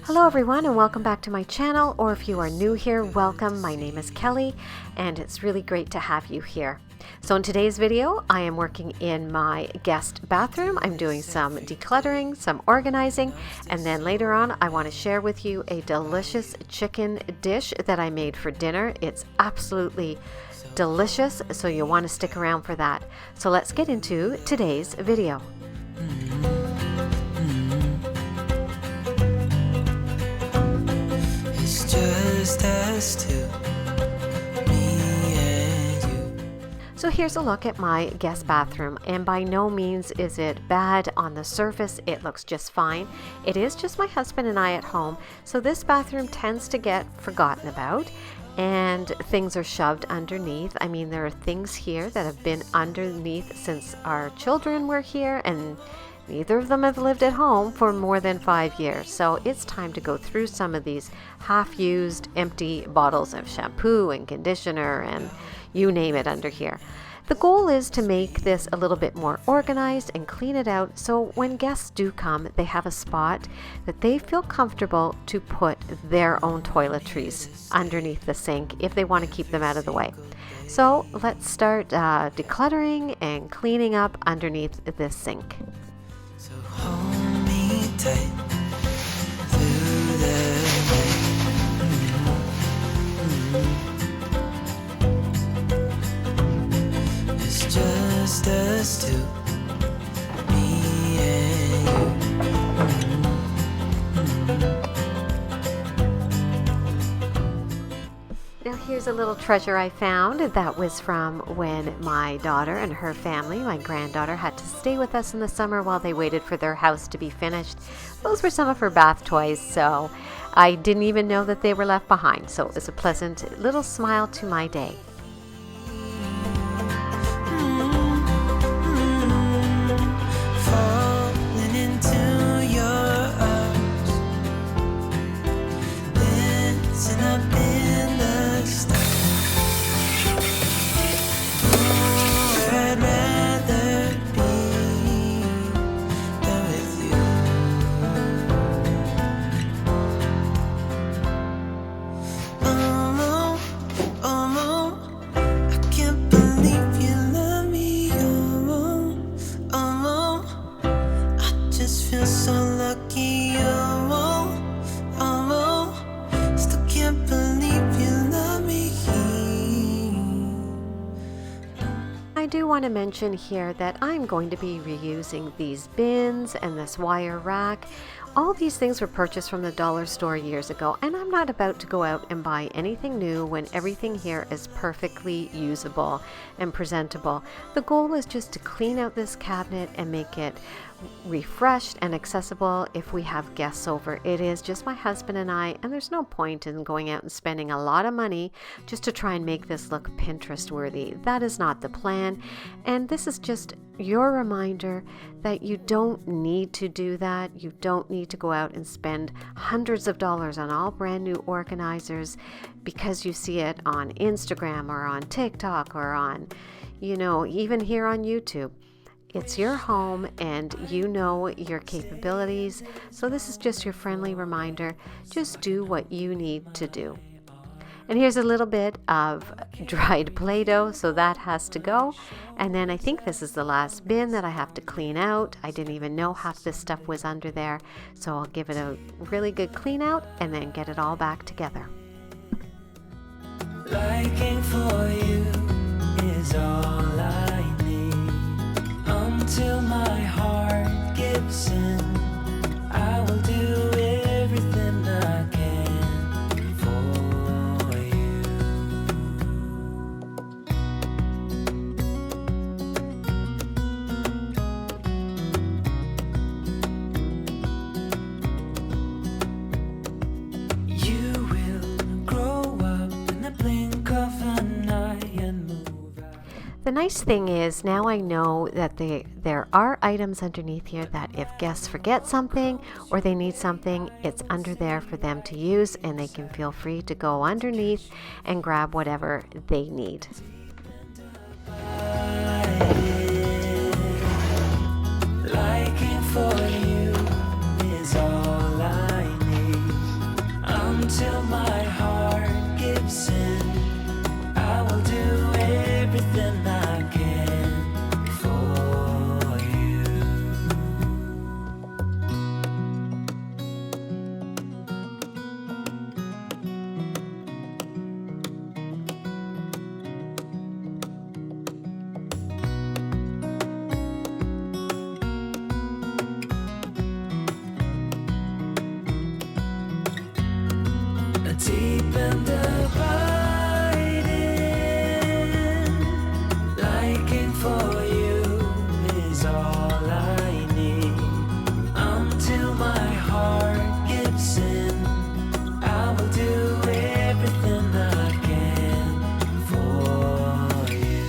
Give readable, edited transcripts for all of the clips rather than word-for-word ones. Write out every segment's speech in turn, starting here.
Hello everyone and welcome back to my channel, or if you are new here, welcome. My name is Kelly and it's really great to have you here. So in today's video, I am working in my guest bathroom. I'm doing some decluttering, some organizing, and then later on I want to share with you a delicious chicken dish that I made for dinner. It's absolutely delicious, so you'll want to stick around for that. So let's get into today's video. Just us two, me and you. So here's a look at my guest bathroom, and by no means is it bad on the surface. It looks just fine. It is just my husband and I at home, so this bathroom tends to get forgotten about and things are shoved underneath. I mean, there are things here that have been underneath since our children were here, and neither of them have lived at home for more than 5 years. So it's time to go through some of these half-used empty bottles of shampoo and conditioner and you name it under here. The goal is to make this a little bit more organized and clean it out, so when guests do come, they have a spot that they feel comfortable to put their own toiletries underneath the sink if they want to keep them out of the way. So let's start decluttering and cleaning up underneath this sink. So hold me tight through the night. It's just us two, me and Now here's a little treasure I found that was from when my daughter and her family, my granddaughter, had to stay with us in the summer while they waited for their house to be finished. Those were some of her bath toys, so I didn't even know that they were left behind. So it was a pleasant little smile to my day. falling into your arms, dancing up in the stars. Oh, I'd rather be than with you. I can't believe you love me. I just feel so lucky. Still can't believe you love me. I do want to mention here that I'm going to be reusing these bins and this wire rack. All these things were purchased from the dollar store years ago, and I'm not about to go out and buy anything new when everything here is perfectly usable and presentable. The goal is just to clean out this cabinet and make it refreshed and accessible if we have guests over. It is just my husband and I, and there's no point in going out and spending a lot of money just to try and make this look Pinterest worthy. That is not the plan, and this is just your reminder that you don't need to do that. You don't need to go out and spend hundreds of dollars on all brand new organizers because you see it on Instagram or on TikTok or on, even here on YouTube. It's your home and you know your capabilities. So this is just your friendly reminder. Just do what you need to do. And here's a little bit of dried Play-Doh, so that has to go. And then I think this is the last bin that I have to clean out. I didn't even know half this stuff was under there. So I'll give it a really good clean out and then get it all back together. Liking for you is all I need. Until my heart gives in, I will do everything I can for you. You will grow up in the blink of an eye and move out. The nice thing is now I know that there are items underneath here that if guests forget something or they need something, it's under there for them to use, and they can feel free to go underneath and grab whatever they need. Liking for you is all I need. and abiding. Liking for you is all I need. Until my heart gives in, I will do everything I can for you.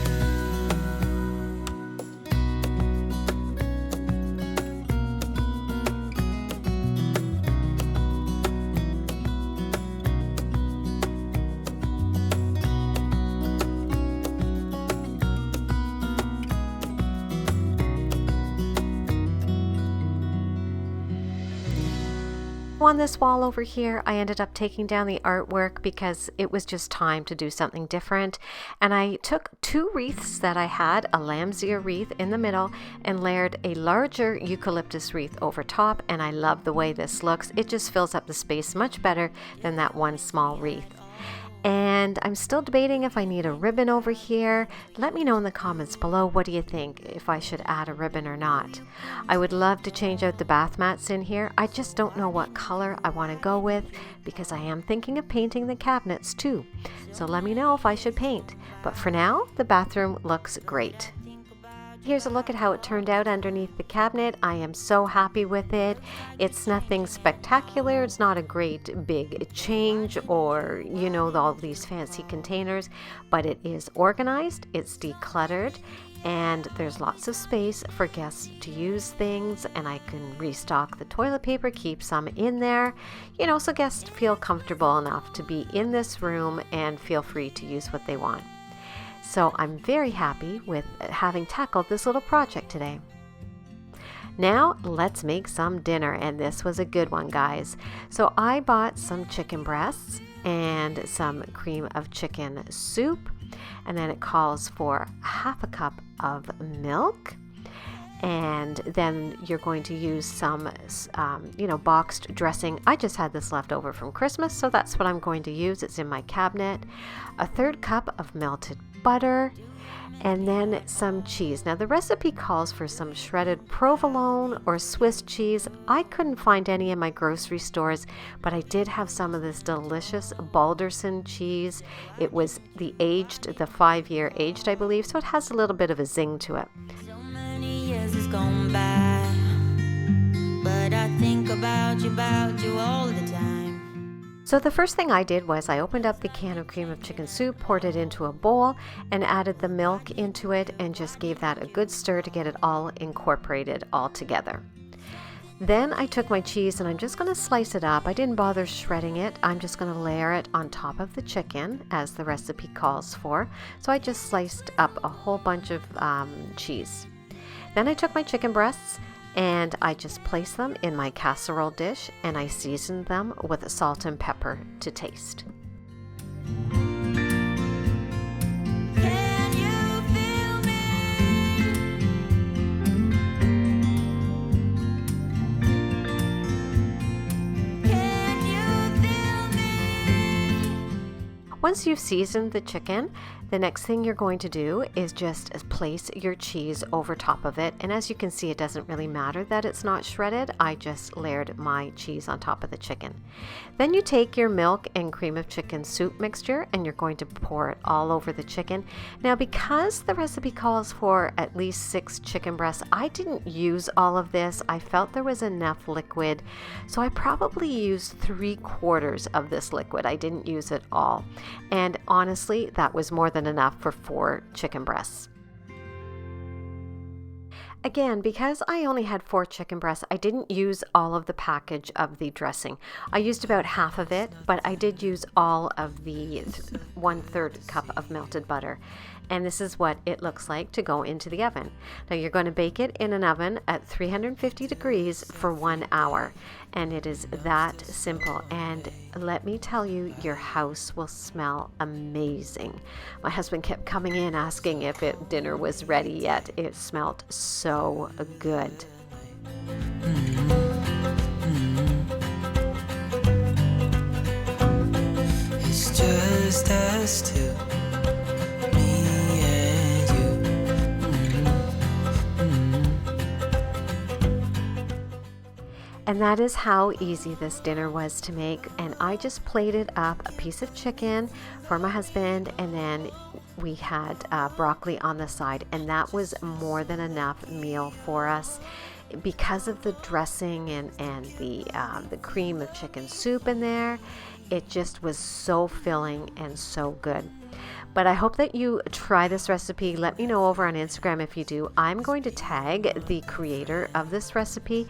On this wall over here, I ended up taking down the artwork because it was just time to do something different. And I took two wreaths that I had, a lamb's ear wreath in the middle, and layered a larger eucalyptus wreath over top. And I love the way this looks. It just fills up the space much better than that one small wreath. And I'm still debating if I need a ribbon over here. Let me know in the comments below, what do you think, if I should add a ribbon or not. I would love to change out the bath mats in here. I just don't know what color I want to go with because I am thinking of painting the cabinets too. So let me know if I should paint. But for now, the bathroom looks great. Here's a look at how it turned out underneath the cabinet. I am so happy with it. It's nothing spectacular. It's not a great big change or, you know, all these fancy containers, but it is organized, it's decluttered, and there's lots of space for guests to use things, and I can restock the toilet paper, keep some in there, you know, so guests feel comfortable enough to be in this room and feel free to use what they want. So I'm very happy with having tackled this little project today. Now let's make some dinner, and this was a good one, guys. So I bought some chicken breasts and some cream of chicken soup, and then it calls for half a cup of milk. And then you're going to use some, boxed dressing. I just had this left over from Christmas, so that's what I'm going to use. It's in my cabinet. A third cup of melted butter, and then some cheese. Now the recipe calls for some shredded provolone or Swiss cheese. I couldn't find any in my grocery stores, but I did have some of this delicious Balderson cheese. It was the 5-year aged, I believe, so it has a little bit of a zing to it. So many years has gone by, but I think about you all the time. So the first thing I did was I opened up the can of cream of chicken soup, poured it into a bowl, and added the milk into it, and just gave that a good stir to get it all incorporated all together. Then I took my cheese and I'm just going to slice it up. I didn't bother shredding it. I'm just going to layer it on top of the chicken as the recipe calls for. So I just sliced up a whole bunch of cheese. Then I took my chicken breasts and I just placed them in my casserole dish, and I seasoned them with salt and pepper to taste. Can you feel me? Can you feel me? Once you've seasoned the chicken, the next thing you're going to do is just place your cheese over top of it. And as you can see, it doesn't really matter that it's not shredded. I just layered my cheese on top of the chicken. Then you take your milk and cream of chicken soup mixture and you're going to pour it all over the chicken. Now, because the recipe calls for at least 6 chicken breasts, I didn't use all of this. I felt there was enough liquid, so I probably used 3/4 of this liquid. I didn't use it all. And honestly, that was more than enough for 4 chicken breasts. Again, because I only had 4 chicken breasts, I didn't use all of the package of the dressing. I used about half of it, but I did use all of the 1/3 cup of melted butter. And this is what it looks like to go into the oven. Now you're going to bake it in an oven at 350 degrees for 1 hour. And it is that simple. And let me tell you, your house will smell amazing. My husband kept coming in asking if dinner was ready yet. It smelled so good. It's just us two. And that is how easy this dinner was to make. And I just plated up a piece of chicken for my husband, and then we had broccoli on the side, and that was more than enough meal for us because of the dressing and the cream of chicken soup in there. It just was so filling and so good. But I hope that you try this recipe. Let me know over on Instagram if you do. I'm going to tag the creator of this recipe.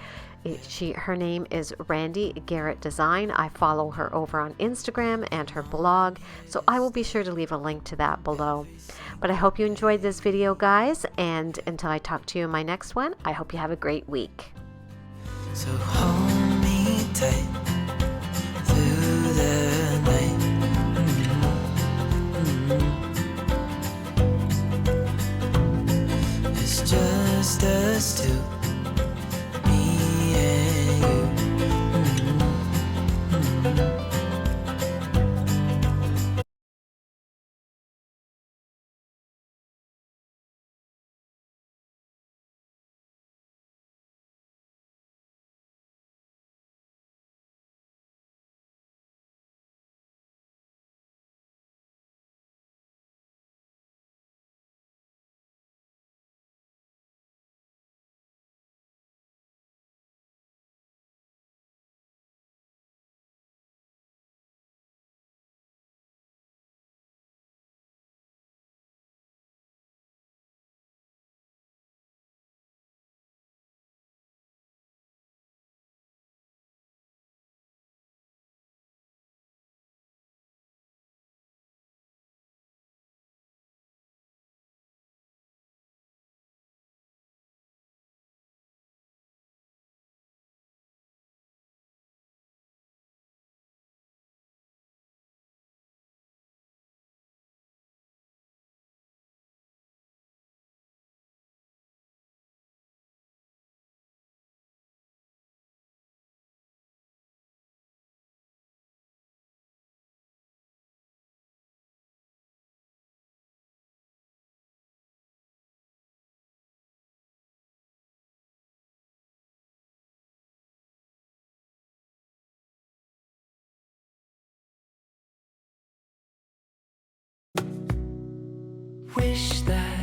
Her name is Randy Garrett Design. I follow her over on Instagram and her blog, so I will be sure to leave a link to that below. But I hope you enjoyed this video, guys, and until I talk to you in my next one, I hope you have a great week. So hold me tight through the night. It's just us two, me and you. Wish that